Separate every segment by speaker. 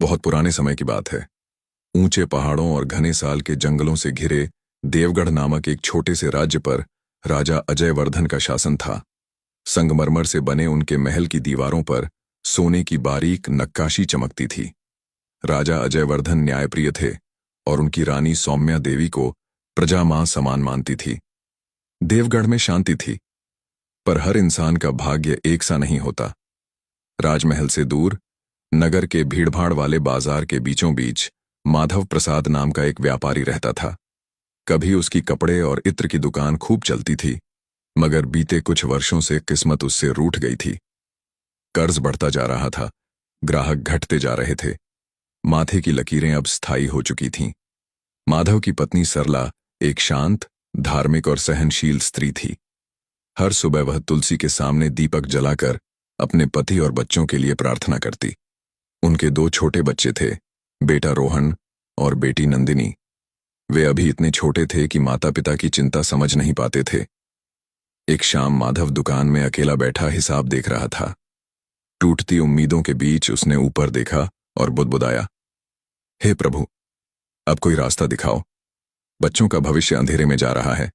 Speaker 1: बहुत पुराने समय की बात है। ऊंचे पहाड़ों और घने साल के जंगलों से घिरे देवगढ़ नामक एक छोटे से राज्य पर राजा अजयवर्धन का शासन था। संगमरमर से बने उनके महल की दीवारों पर सोने की बारीक नक्काशी चमकती थी। राजा अजयवर्धन न्यायप्रिय थे और उनकी रानी सौम्या देवी को प्रजा मां समान मानती थी। देवगढ़ में शांति थी, पर हर इंसान का भाग्य एक सा नहीं होता। राजमहल से दूर नगर के भीड़भाड़ वाले बाजार के बीचों बीच माधव प्रसाद नाम का एक व्यापारी रहता था। कभी उसकी कपड़े और इत्र की दुकान खूब चलती थी, मगर बीते कुछ वर्षों से किस्मत उससे रूठ गई थी। कर्ज बढ़ता जा रहा था, ग्राहक घटते जा रहे थे, माथे की लकीरें अब स्थायी हो चुकी थीं। माधव की पत्नी सरला एक शांत, धार्मिक और सहनशील स्त्री थी। हर सुबह वह तुलसी के सामने दीपक जलाकर अपने पति और बच्चों के लिए प्रार्थना करती। उनके दो छोटे बच्चे थे, बेटा रोहन और बेटी नंदिनी। वे अभी इतने छोटे थे कि माता पिता की चिंता समझ नहीं पाते थे। एक शाम माधव दुकान में अकेला बैठा हिसाब देख रहा था। टूटती उम्मीदों के बीच उसने ऊपर देखा और बुदबुदाया, हे प्रभु, अब कोई रास्ता दिखाओ, बच्चों का भविष्य अंधेरे में जा रहा है।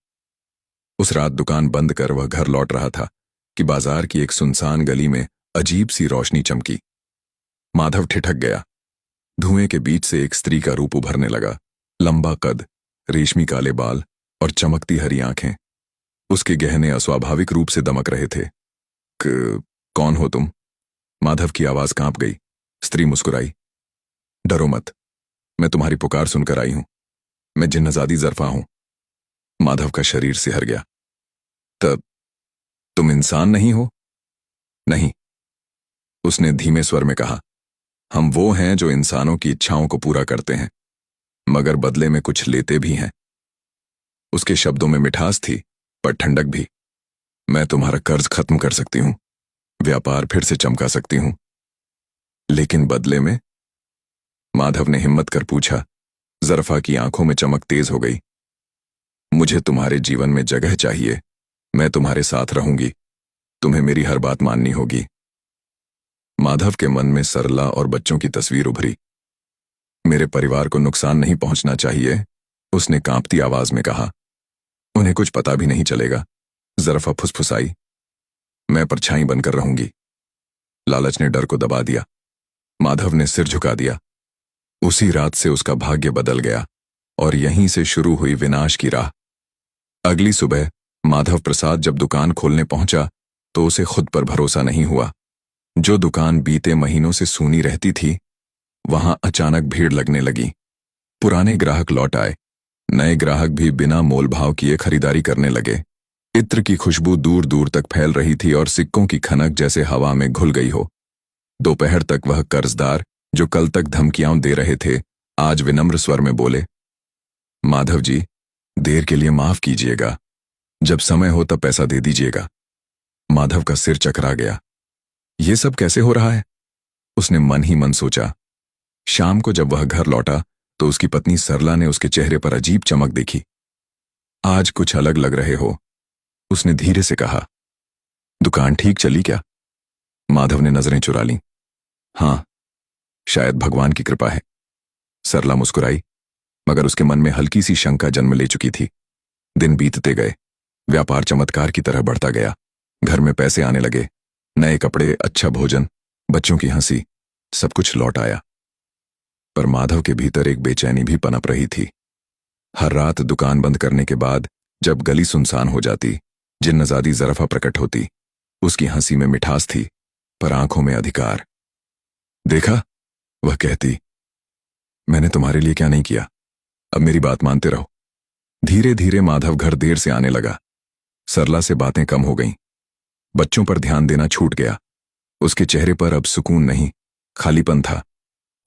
Speaker 1: उस रात दुकान बंद कर वह घर लौट रहा था कि बाजार की एक सुनसान गली में अजीब सी रोशनी चमकी। माधव ठिठक गया। धुएं के बीच से एक स्त्री का रूप उभरने लगा। लंबा कद, रेशमी काले बाल और चमकती हरी आंखें। उसके गहने अस्वाभाविक रूप से दमक रहे थे। कौन हो तुम? माधव की आवाज कांप गई। स्त्री मुस्कुराई। डरो मत, मैं तुम्हारी पुकार सुनकर आई हूं। मैं जिन्नजादी जरफा हूं। माधव का शरीर सिहर गया। तब तुम इंसान नहीं हो? नहीं, उसने धीमे स्वर में कहा। हम वो हैं जो इंसानों की इच्छाओं को पूरा करते हैं, मगर बदले में कुछ लेते भी हैं। उसके शब्दों में मिठास थी, पर ठंडक भी। मैं तुम्हारा कर्ज खत्म कर सकती हूं, व्यापार फिर से चमका सकती हूं, लेकिन बदले में? माधव ने हिम्मत कर पूछा। जरफा की आंखों में चमक तेज हो गई। मुझे तुम्हारे जीवन में जगह चाहिए। मैं तुम्हारे साथ रहूंगी, तुम्हें मेरी हर बात माननी होगी। माधव के मन में सरला और बच्चों की तस्वीर उभरी। मेरे परिवार को नुकसान नहीं पहुंचना चाहिए, उसने कांपती आवाज में कहा। उन्हें कुछ पता भी नहीं चलेगा, जरफा फुसफुसाई। मैं परछाई बनकर रहूंगी। लालच ने डर को दबा दिया। माधव ने सिर झुका दिया। उसी रात से उसका भाग्य बदल गया और यहीं से शुरू हुई विनाश की राह। अगली सुबह माधव प्रसाद जब दुकान खोलने पहुंचा तो उसे खुद पर भरोसा नहीं हुआ। जो दुकान बीते महीनों से सूनी रहती थी, वहां अचानक भीड़ लगने लगी। पुराने ग्राहक लौट आए, नए ग्राहक भी बिना मोलभाव किए खरीदारी करने लगे। इत्र की खुशबू दूर दूर तक फैल रही थी और सिक्कों की खनक जैसे हवा में घुल गई हो। दोपहर तक वह कर्जदार जो कल तक धमकियां दे रहे थे, आज विनम्र स्वर में बोले, माधव जी, देर के लिए माफ कीजिएगा, जब समय हो तब पैसा दे दीजिएगा। माधव का सिर चकरा गया। ये सब कैसे हो रहा है? उसने मन ही मन सोचा। शाम को जब वह घर लौटा तो उसकी पत्नी सरला ने उसके चेहरे पर अजीब चमक देखी। आज कुछ अलग लग रहे हो, उसने धीरे से कहा। दुकान ठीक चली क्या? माधव ने नजरें चुरा लीं। हाँ, शायद भगवान की कृपा है। सरला मुस्कुराई, मगर उसके मन में हल्की सी शंका जन्म ले चुकी थी। दिन बीतते गए, व्यापार चमत्कार की तरह बढ़ता गया। घर में पैसे आने लगे, नए कपड़े, अच्छा भोजन, बच्चों की हंसी, सब कुछ लौट आया। पर माधव के भीतर एक बेचैनी भी पनप रही थी। हर रात दुकान बंद करने के बाद जब गली सुनसान हो जाती, जिन्नजादी जरफा प्रकट होती। उसकी हंसी में मिठास थी, पर आंखों में अधिकार। देखा, वह कहती, मैंने तुम्हारे लिए क्या नहीं किया, अब मेरी बात मानते रहो। धीरे धीरे माधव घर देर से आने लगा। सरला से बातें कम हो गईं। बच्चों पर ध्यान देना छूट गया। उसके चेहरे पर अब सुकून नहीं, खालीपन था।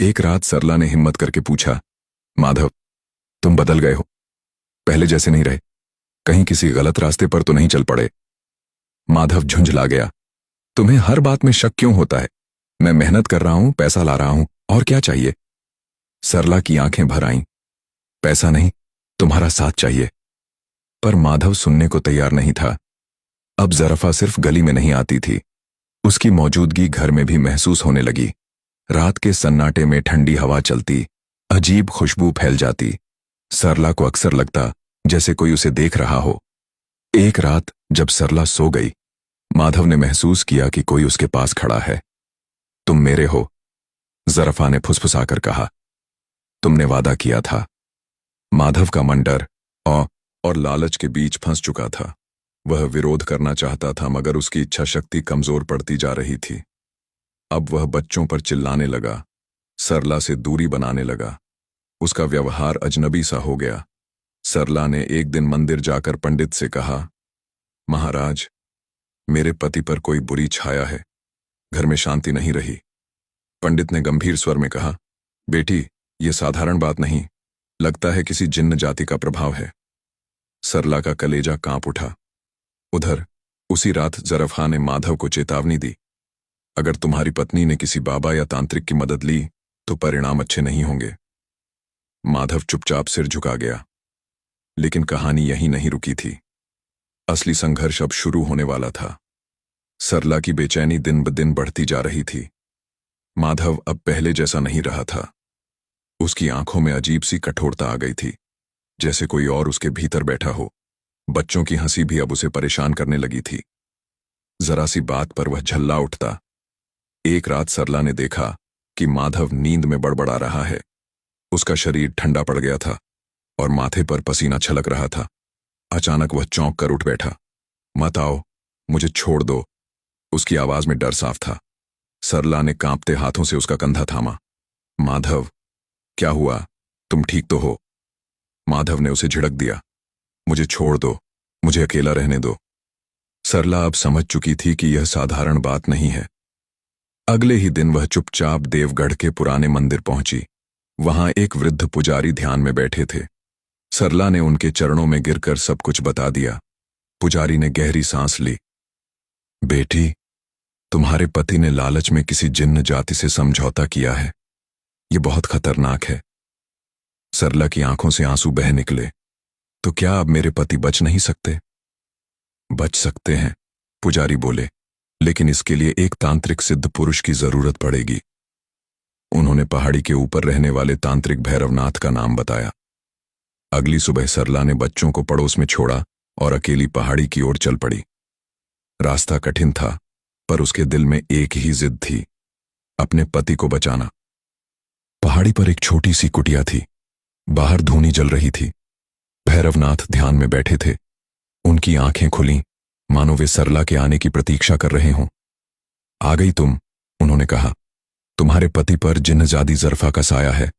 Speaker 1: एक रात सरला ने हिम्मत करके पूछा, माधव, तुम बदल गए हो, पहले जैसे नहीं रहे, कहीं किसी गलत रास्ते पर तो नहीं चल पड़े? माधव झुंझला गया। तुम्हें हर बात में शक क्यों होता है? मैं मेहनत कर रहा हूं, पैसा ला रहा हूं, और क्या चाहिए? सरला की आंखें भर आईं। पैसा नहीं, तुम्हारा साथ चाहिए। पर माधव सुनने को तैयार नहीं था। अब जरफा सिर्फ गली में नहीं आती थी, उसकी मौजूदगी घर में भी महसूस होने लगी। रात के सन्नाटे में ठंडी हवा चलती, अजीब खुशबू फैल जाती। सरला को अक्सर लगता जैसे कोई उसे देख रहा हो। एक रात जब सरला सो गई, माधव ने महसूस किया कि कोई उसके पास खड़ा है। तुम मेरे हो, ज़रफ़ा ने फुसफुसाकर कहा। तुमने वादा किया था। माधव का मन डर और लालच के बीच फंस चुका था। वह विरोध करना चाहता था, मगर उसकी इच्छा शक्ति कमजोर पड़ती जा रही थी। अब वह बच्चों पर चिल्लाने लगा, सरला से दूरी बनाने लगा। उसका व्यवहार अजनबी सा हो गया। सरला ने एक दिन मंदिर जाकर पंडित से कहा, महाराज, मेरे पति पर कोई बुरी छाया है, घर में शांति नहीं रही। पंडित ने गंभीर स्वर में कहा, बेटी, यह साधारण बात नहीं, लगता है किसी जिन्न जाति का प्रभाव है। सरला का कलेजा कांप उठा। उधर उसी रात ज़रफ़ा ने माधव को चेतावनी दी, अगर तुम्हारी पत्नी ने किसी बाबा या तांत्रिक की मदद ली तो परिणाम अच्छे नहीं होंगे। माधव चुपचाप सिर झुका गया। लेकिन कहानी यहीं नहीं रुकी थी। असली संघर्ष अब शुरू होने वाला था। सरला की बेचैनी दिन ब दिन बढ़ती जा रही थी। माधव अब पहले जैसा नहीं रहा था। उसकी आंखों में अजीब सी कठोरता आ गई थी, जैसे कोई और उसके भीतर बैठा हो। बच्चों की हंसी भी अब उसे परेशान करने लगी थी। जरा सी बात पर वह झल्ला उठता। एक रात सरला ने देखा कि माधव नींद में बड़बड़ा रहा है। उसका शरीर ठंडा पड़ गया था और माथे पर पसीना छलक रहा था। अचानक वह चौंक कर उठ बैठा। मत आओ, मुझे छोड़ दो। उसकी आवाज में डर साफ था। सरला ने कांपते हाथों से उसका कंधा थामा। माधव, क्या हुआ? तुम ठीक तो हो? माधव ने उसे झिड़क दिया। मुझे छोड़ दो, मुझे अकेला रहने दो। सरला अब समझ चुकी थी कि यह साधारण बात नहीं है। अगले ही दिन वह चुपचाप देवगढ़ के पुराने मंदिर पहुंची। वहां एक वृद्ध पुजारी ध्यान में बैठे थे। सरला ने उनके चरणों में गिरकर सब कुछ बता दिया। पुजारी ने गहरी सांस ली। बेटी, तुम्हारे पति ने लालच में किसी जिन्न जाति से समझौता किया है। यह बहुत खतरनाक है। सरला की आंखों से आंसू बह निकले। तो क्या अब मेरे पति बच नहीं सकते? बच सकते हैं, पुजारी बोले, लेकिन इसके लिए एक तांत्रिक सिद्ध पुरुष की जरूरत पड़ेगी। उन्होंने पहाड़ी के ऊपर रहने वाले तांत्रिक भैरवनाथ का नाम बताया। अगली सुबह सरला ने बच्चों को पड़ोस में छोड़ा और अकेली पहाड़ी की ओर चल पड़ी। रास्ता कठिन था, पर उसके दिल में एक ही जिद थी, अपने पति को बचाना। पहाड़ी पर एक छोटी सी कुटिया थी। बाहर धूनी जल रही थी। भैरवनाथ ध्यान में बैठे थे। उनकी आंखें खुलीं, मानो वे सरला के आने की प्रतीक्षा कर रहे हों। आ गई तुम, उन्होंने कहा। तुम्हारे पति पर जिन्नजादी ज़रफ़ा का साया है।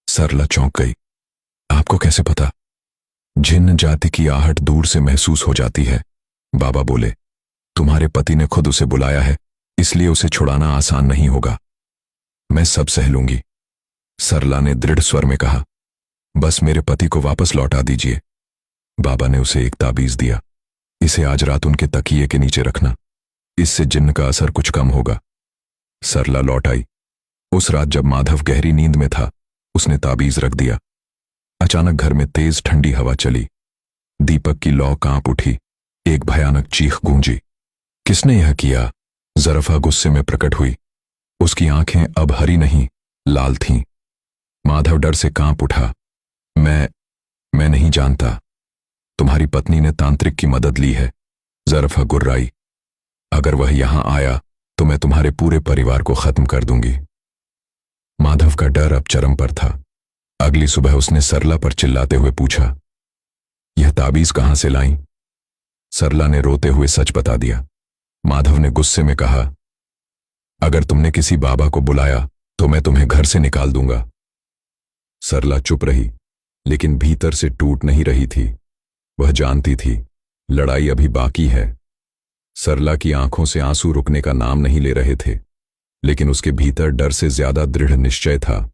Speaker 1: सरला चौंक गई। आपको कैसे पता? जिन्न जाति की आहट दूर से महसूस हो जाती है, बाबा बोले। तुम्हारे पति ने खुद उसे बुलाया है, इसलिए उसे छुड़ाना आसान नहीं होगा। मैं सब सह लूंगी, सरला ने दृढ़ स्वर में कहा। बस मेरे पति को वापस लौटा दीजिए। बाबा ने उसे एक ताबीज दिया। इसे आज रात उनके तकिए के नीचे रखना, इससे जिन्न का असर कुछ कम होगा। सरला लौट आई। उस रात जब माधव गहरी नींद में था, उसने ताबीज रख दिया। अचानक घर में तेज ठंडी हवा चली। दीपक की लौ कांप उठी। एक भयानक चीख गूंजी। किसने यह किया? ज़रफ़ा गुस्से में प्रकट हुई। उसकी आंखें अब हरी नहीं, लाल थीं। माधव डर से कांप उठा। मैं नहीं जानता। तुम्हारी पत्नी ने तांत्रिक की मदद ली है, ज़रफ़ा गुर्राई। अगर वह यहां आया तो मैं तुम्हारे पूरे परिवार को खत्म कर दूंगी। माधव का डर अब चरम पर था। अगली सुबह उसने सरला पर चिल्लाते हुए पूछा, यह ताबीज कहां से लाई? सरला ने रोते हुए सच बता दिया। माधव ने गुस्से में कहा, अगर तुमने किसी बाबा को बुलाया तो मैं तुम्हें घर से निकाल दूंगा। सरला चुप रही, लेकिन भीतर से टूट नहीं रही थी। वह जानती थी लड़ाई अभी बाकी है। सरला की आंखों से आंसू रुकने का नाम नहीं ले रहे थे, लेकिन उसके भीतर डर से ज्यादा दृढ़ निश्चय था।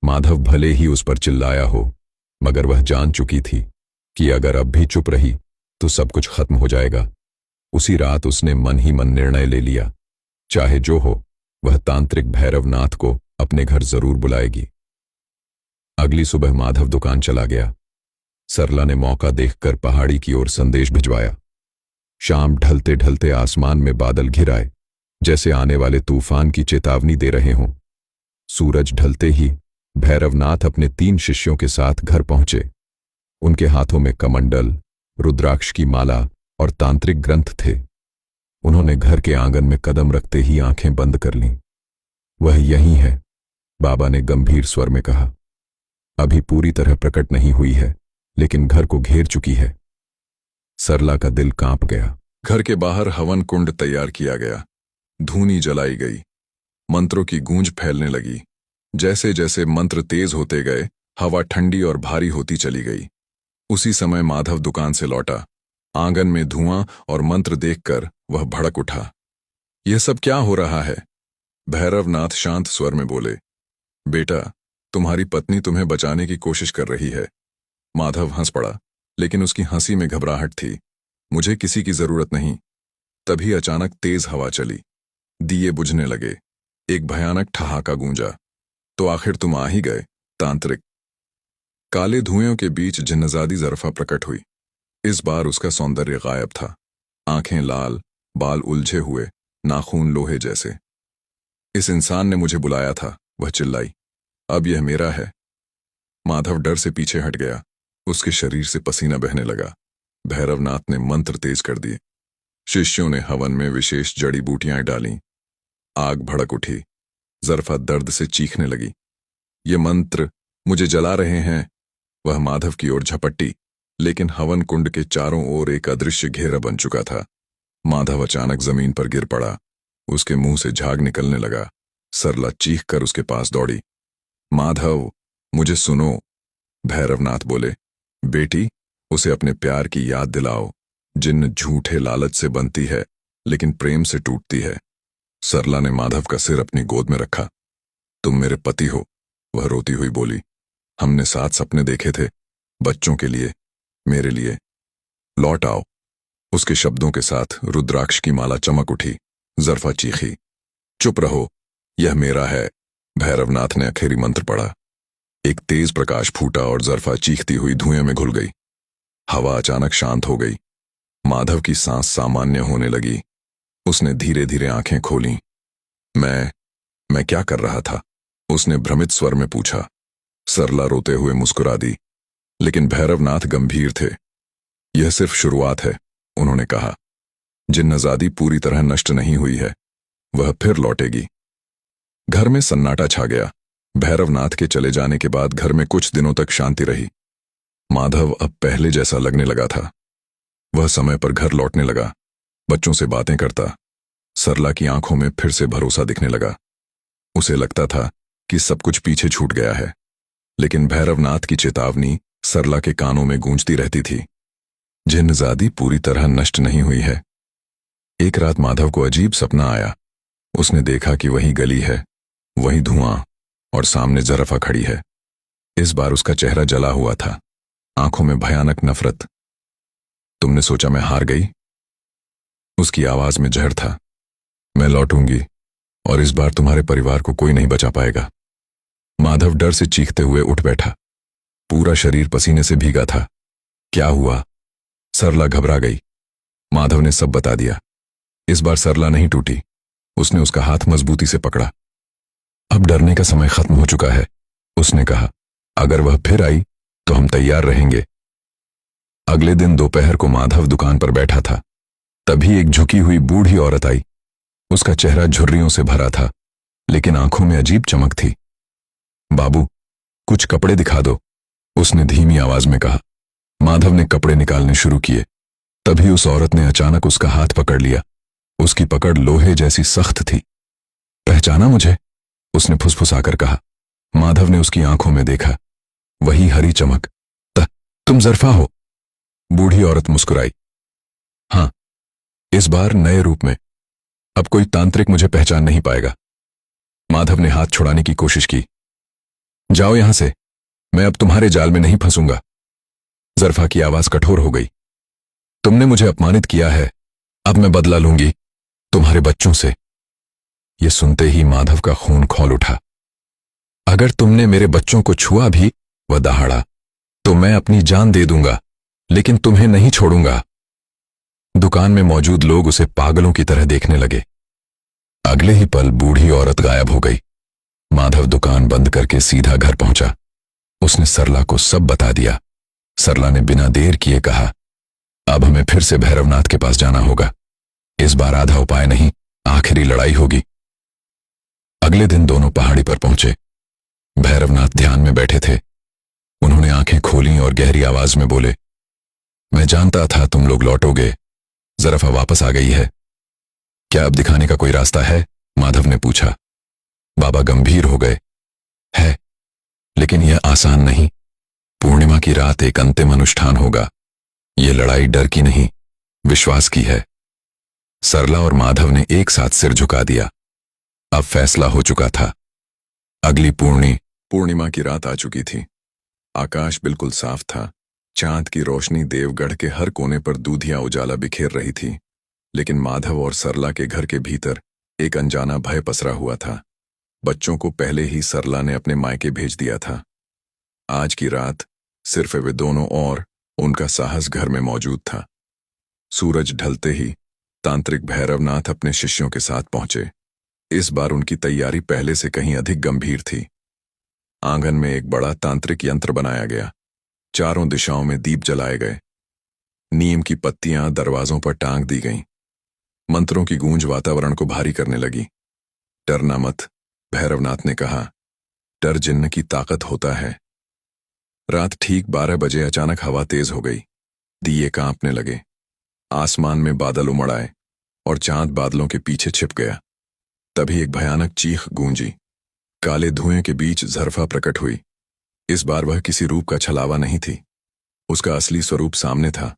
Speaker 1: माधव भले ही उस पर चिल्लाया हो, मगर वह जान चुकी थी कि अगर अब भी चुप रही तो सब कुछ खत्म हो जाएगा। उसी रात उसने मन ही मन निर्णय ले लिया, चाहे जो हो, वह तांत्रिक भैरवनाथ को अपने घर जरूर बुलाएगी। अगली सुबह माधव दुकान चला गया। सरला ने मौका देखकर पहाड़ी की ओर संदेश भिजवाया। शाम ढलते ढलते आसमान में बादल घिर आए, जैसे आने वाले तूफान की चेतावनी दे रहे हों।
Speaker 2: सूरज ढलते ही भैरवनाथ अपने 3 शिष्यों के साथ घर पहुंचे। उनके हाथों में कमंडल, रुद्राक्ष की माला और तांत्रिक ग्रंथ थे। उन्होंने घर के आंगन में कदम रखते ही आंखें बंद कर लीं। वह यही है, बाबा ने गंभीर स्वर में कहा। अभी पूरी तरह प्रकट नहीं हुई है, लेकिन घर को घेर चुकी है। सरला का दिल कांप गया।
Speaker 1: घर के बाहर हवन कुंड तैयार किया गया। धूनी जलाई गई। मंत्रों की गूंज फैलने लगी। जैसे जैसे मंत्र तेज होते गए, हवा ठंडी और भारी होती चली गई। उसी समय माधव दुकान से लौटा। आंगन में धुआं और मंत्र देखकर वह भड़क उठा। यह सब क्या हो रहा है? भैरवनाथ शांत स्वर में बोले, बेटा, तुम्हारी पत्नी तुम्हें बचाने की कोशिश कर रही है। माधव हंस पड़ा, लेकिन उसकी हंसी में घबराहट थी। मुझे किसी की जरूरत नहीं। तभी अचानक तेज हवा चली। दिए बुझने लगे। एक भयानक ठहाका गूंजा। तो आखिर तुम आ ही गए, तांत्रिक। काले धुएं के बीच जिन्नजादी जरफा प्रकट हुई। इस बार उसका सौंदर्य गायब था। आंखें लाल, बाल उलझे हुए, नाखून लोहे जैसे। इस इंसान ने मुझे बुलाया था, वह चिल्लाई। अब यह मेरा है। माधव डर से पीछे हट गया। उसके शरीर से पसीना बहने लगा। भैरवनाथ ने मंत्र तेज कर दिए। शिष्यों ने हवन में विशेष जड़ी बूटियां डालीं। आग भड़क उठी। जरफा दर्द से चीखने लगी। ये मंत्र मुझे जला रहे हैं। वह माधव की ओर झपट्टी, लेकिन हवन कुंड के चारों ओर एक अदृश्य घेरा बन चुका था। माधव अचानक जमीन पर गिर पड़ा। उसके मुंह से झाग निकलने लगा। सरला चीख कर उसके पास दौड़ी। माधव, मुझे सुनो, भैरवनाथ बोले। बेटी, उसे अपने प्यार की याद दिलाओ। जिन्न झूठे लालच से बनती है, लेकिन प्रेम से टूटती है। सरला ने माधव का सिर अपनी गोद में रखा। तुम मेरे पति हो, वह रोती हुई बोली। हमने 7 सपने देखे थे, बच्चों के लिए, मेरे लिए। लौट आओ। उसके शब्दों के साथ रुद्राक्ष की माला चमक उठी। जरफा चीखी, चुप रहो, यह मेरा है। भैरवनाथ ने आखिरी मंत्र पढ़ा। एक तेज प्रकाश फूटा और जरफा चीखती हुई धुएं में घुल गई। हवा अचानक शांत हो गई। माधव की सांस सामान्य होने लगी। उसने धीरे धीरे आंखें खोलीं। मैं क्या कर रहा था? उसने भ्रमित स्वर में पूछा। सरला रोते हुए मुस्कुरा दी, लेकिन भैरवनाथ गंभीर थे। यह सिर्फ शुरुआत है, उन्होंने कहा। जिन्नजादी पूरी तरह नष्ट नहीं हुई है, वह फिर लौटेगी। घर में सन्नाटा छा गया। भैरवनाथ के चले जाने के बाद घर में कुछ दिनों तक शांति रही। माधव अब पहले जैसा लगने लगा था। वह समय पर घर लौटने लगा, बच्चों से बातें करता। सरला की आंखों में फिर से भरोसा दिखने लगा। उसे लगता था कि सब कुछ पीछे छूट गया है, लेकिन भैरवनाथ की चेतावनी सरला के कानों में गूंजती रहती थी। जिन्नजादी पूरी तरह नष्ट नहीं हुई है। एक रात माधव को अजीब सपना आया। उसने देखा कि वही गली है, वही धुआं, और सामने जरफा खड़ी है। इस बार उसका चेहरा जला हुआ था, आंखों में भयानक नफरत। तुमने सोचा मैं हार गई? उसकी आवाज में जहर था। मैं लौटूंगी, और इस बार तुम्हारे परिवार को कोई नहीं बचा पाएगा। माधव डर से चीखते हुए उठ बैठा। पूरा शरीर पसीने से भीगा था। क्या हुआ? सरला घबरा गई। माधव ने सब बता दिया। इस बार सरला नहीं टूटी। उसने उसका हाथ मजबूती से पकड़ा। अब डरने का समय खत्म हो चुका है, उसने कहा। अगर वह फिर आई तो हम तैयार रहेंगे। अगले दिन दोपहर को माधव दुकान पर बैठा था। तभी एक झुकी हुई बूढ़ी औरत आई। उसका चेहरा झुर्रियों से भरा था, लेकिन आंखों में अजीब चमक थी। बाबू, कुछ कपड़े दिखा दो, उसने धीमी आवाज में कहा। माधव ने कपड़े निकालने शुरू किए। तभी उस औरत ने अचानक उसका हाथ पकड़ लिया। उसकी पकड़ लोहे जैसी सख्त थी। पहचाना मुझे? उसने फुसफुसाकर कहा। माधव ने उसकी आंखों में देखा, वही हरी चमक। तुम जरफा हो? बूढ़ी औरत मुस्कुराई। हां, इस बार नए रूप में। अब कोई तांत्रिक मुझे पहचान नहीं पाएगा। माधव ने हाथ छुड़ाने की कोशिश की। जाओ यहां से, मैं अब तुम्हारे जाल में नहीं फंसूंगा। जरफा की आवाज कठोर हो गई। तुमने मुझे अपमानित किया है, अब मैं बदला लूंगी, तुम्हारे बच्चों से। यह सुनते ही माधव का खून खौल उठा। अगर तुमने मेरे बच्चों को छुआ भी, वह दहाड़ा, तो मैं अपनी जान दे दूंगा, लेकिन तुम्हें नहीं छोड़ूंगा। दुकान में मौजूद लोग उसे पागलों की तरह देखने लगे। अगले ही पल बूढ़ी औरत गायब हो गई। माधव दुकान बंद करके सीधा घर पहुंचा। उसने सरला को सब बता दिया। सरला ने बिना देर किए कहा, अब हमें फिर से भैरवनाथ के पास जाना होगा। इस बार आधा उपाय नहीं, आखिरी लड़ाई होगी। अगले दिन दोनों पहाड़ी पर पहुंचे। भैरवनाथ ध्यान में बैठे थे। उन्होंने आंखें खोली और गहरी आवाज में बोले, मैं जानता था तुम लोग लौटोगे। जरफा वापस आ गई है। क्या अब दिखाने का कोई रास्ता है? माधव ने पूछा। बाबा गंभीर हो गए। है, लेकिन यह आसान नहीं। पूर्णिमा की रात एक अंतिम अनुष्ठान होगा। यह लड़ाई डर की नहीं, विश्वास की है। सरला और माधव ने एक साथ सिर झुका दिया। अब फैसला हो चुका था। अगली पूर्णिमा की रात आ चुकी थी। आकाश बिल्कुल साफ था। चांद की रोशनी देवगढ़ के हर कोने पर दूधिया उजाला बिखेर रही थी। लेकिन माधव और सरला के घर के भीतर एक अनजाना भय पसरा हुआ था। बच्चों को पहले ही सरला ने अपने मायके भेज दिया था। आज की रात सिर्फ वे दोनों और उनका साहस घर में मौजूद था। सूरज ढलते ही तांत्रिक भैरवनाथ अपने शिष्यों के साथ पहुंचे। इस बार उनकी तैयारी पहले से कहीं अधिक गंभीर थी। आंगन में एक बड़ा तांत्रिक यंत्र बनाया गया। चारों दिशाओं में दीप जलाए गए। नीम की पत्तियां दरवाजों पर टांग दी गईं। मंत्रों की गूंज वातावरण को भारी करने लगी। डरना मत, भैरवनाथ ने कहा। डर जिन्न की ताकत होता है। रात ठीक 12 बजे अचानक हवा तेज हो गई। दिए कांपने लगे। आसमान में बादल उमड़ आए और चांद बादलों के पीछे छिप गया। तभी एक भयानक चीख गूंजी। काले धुएं के बीच जरफा प्रकट हुई। इस बार वह किसी रूप का छलावा नहीं थी। उसका असली स्वरूप सामने था।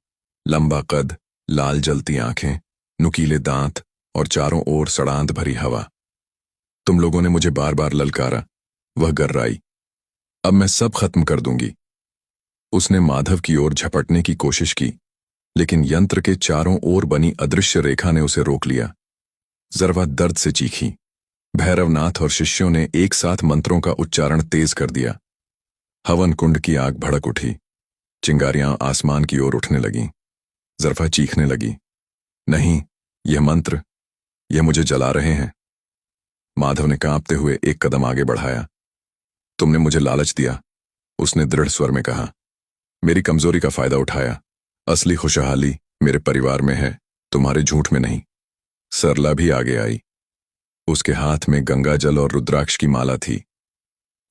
Speaker 1: लंबा कद, लाल जलती आंखें, नुकीले दांत और चारों ओर सड़ांध भरी हवा। तुम लोगों ने मुझे बार बार ललकारा, वह गर्राई। अब मैं सब खत्म कर दूंगी। उसने माधव की ओर झपटने की कोशिश की, लेकिन यंत्र के चारों ओर बनी अदृश्य रेखा ने उसे रोक लिया। जरवा दर्द से चीखी। भैरवनाथ और शिष्यों ने एक साथ मंत्रों का उच्चारण तेज कर दिया। हवन कुंड की आग भड़क उठी। चिंगारियां आसमान की ओर उठने लगीं। जरफा चीखने लगी, नहीं, यह मंत्र, यह मुझे जला रहे हैं। माधव ने कांपते हुए एक कदम आगे बढ़ाया। तुमने मुझे लालच दिया, उसने दृढ़ स्वर में कहा। मेरी कमजोरी का फायदा उठाया। असली खुशहाली मेरे परिवार में है, तुम्हारे झूठ में नहीं। सरला भी आगे आई। उसके हाथ में गंगा जल और रुद्राक्ष की माला थी।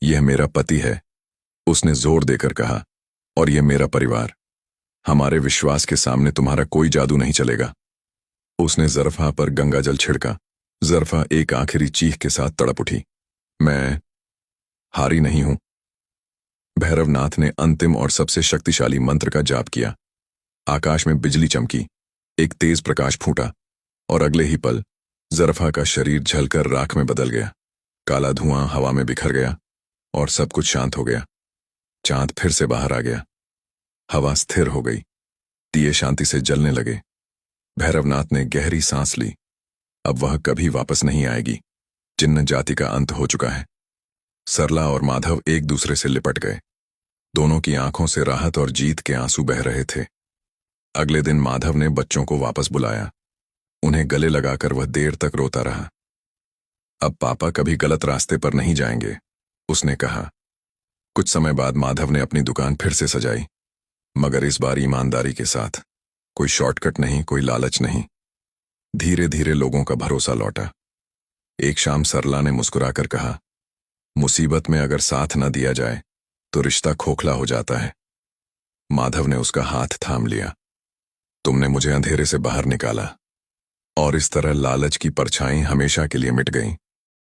Speaker 1: यह मेरा पति है, उसने जोर देकर कहा, और यह मेरा परिवार। हमारे विश्वास के सामने तुम्हारा कोई जादू नहीं चलेगा। उसने जरफा पर गंगा जल छिड़का। जरफा एक आखिरी चीख के साथ तड़प उठी। मैं हारी नहीं हूं। भैरवनाथ ने अंतिम और सबसे शक्तिशाली मंत्र का जाप किया। आकाश में बिजली चमकी। एक तेज प्रकाश फूटा और अगले ही पल जरफा का शरीर झलकर राख में बदल गया। काला धुआं हवा में बिखर गया और सब कुछ शांत हो गया। चांद फिर से बाहर आ गया। हवा स्थिर हो गई। दिए शांति से जलने लगे। भैरवनाथ ने गहरी सांस ली। अब वह कभी वापस नहीं आएगी। जिन्न जाति का अंत हो चुका है। सरला और माधव एक दूसरे से लिपट गए। दोनों की आंखों से राहत और जीत के आंसू बह रहे थे। अगले दिन माधव ने बच्चों को वापस बुलाया। उन्हें गले लगाकर वह देर तक रोता रहा। अब पापा कभी गलत रास्ते पर नहीं जाएंगे, उसने कहा। कुछ समय बाद माधव ने अपनी दुकान फिर से सजाई, मगर इस बार ईमानदारी के साथ। कोई शॉर्टकट नहीं, कोई लालच नहीं। धीरे धीरे लोगों का भरोसा लौटा। एक शाम सरला ने मुस्कुराकर कहा, मुसीबत में अगर साथ न दिया जाए तो रिश्ता खोखला हो जाता है। माधव ने उसका हाथ थाम लिया। तुमने मुझे अंधेरे से बाहर निकाला और इस तरह लालच की परछाई हमेशा के लिए मिट गई।